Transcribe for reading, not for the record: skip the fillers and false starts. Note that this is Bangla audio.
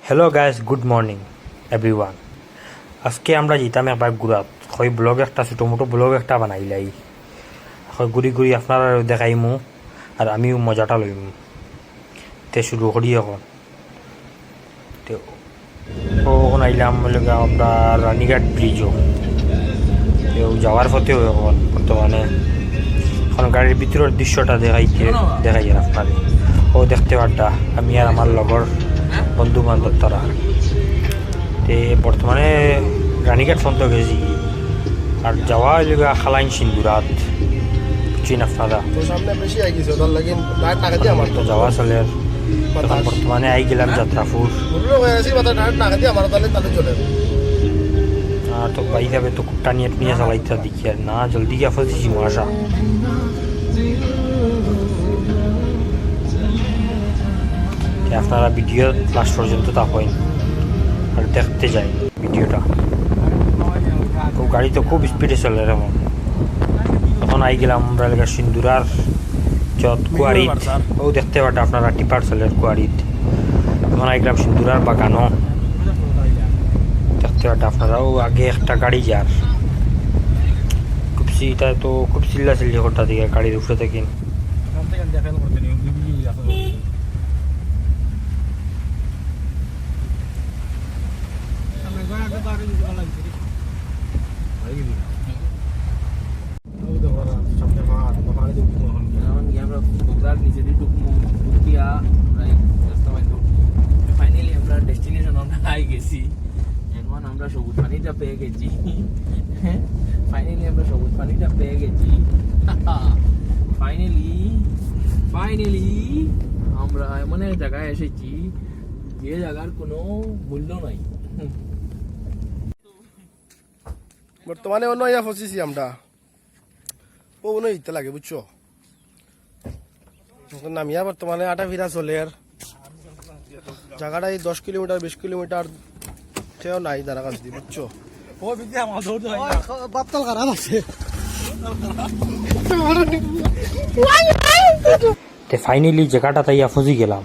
Hello guys, good morning everyone. আজকে আমরা যেতাম একবার ঘুরাত হয় ব্লগ একটা ছোটো মোটো ব্লগ একটা বানাইলাই হয় ঘুরি ঘুরি আপনারা দেখাইমু আর আমিও মজাটা লইম। তে শুরু করি এখন। তো ওখানে আইলাম আমরা রানীঘাট ব্রিজও তো যাওয়ার পথেও এখন বর্তমানে এখন গাড়ির ভিতরের দৃশ্যটা দেখাই আপনার ও দেখতে পারটা আমি আর আমার লগর বন্ধু বান্ধব তারা তে বর্তমানে রানীঘাট পর্যন্ত গেছি আর যাওয়া হইলে খালাইন সিন্দুরাত চিন আপনারা তো যাওয়া চলে এখন বর্তমানে আই গেলাম যাত্রাপুর আর তো বাইক যাবে তো কুট্টা নিয়ে চালাইতে দেখি আর না জলদি গিয়ে ফেলছি মশা আপনারা ভিডিও লাস্ট পর্যন্ত থাকেন আর দেখতে যাই ভিডিওটা। তো গাড়ি তো খুব স্পিডে চলে এরকম। এখন আই গেলাম আমরা এলাকার সিন্দুরার যত কুয়ারিত ও দেখতে পারটা আপনারা টিপার চলের কুয়ারিত। এখন আই গেলাম সিন্দুরার বাগানও দেখতে পারটা আপনারাও আগে একটা গাড়ি যার খুব এটা তো খুব চিল্লা চিল্লি করতে দিকে গাড়ির উপরে থেকে ফাইনালি আমরা ডেস্টিনেশন গেছি। এখন আমরা সবুজ পানিটা পেয়ে গেছি। ফাইনালি আমরা সবুজ পানিটা পেয়ে গেছি। ফাইনালি আমরা এমন এক জায়গায় এসেছি যে জায়গার কোনো মূল্য নাই। বর্তমানে অন্য ইয়া ফসিছি আমরা ও অন্য ইতে লাগে বুঝছো নামিয়া বর্তমানে আটা ফিরা চলে আর জায়গাটা এই 10 কিলোমিটার 20 কিলোমিটার সেও নাই দাঁড়া কাছ দিয়ে বুঝছো বাপতাল খারাপ আছে। ফাইনালি জায়গাটা তাই ফসি গেলাম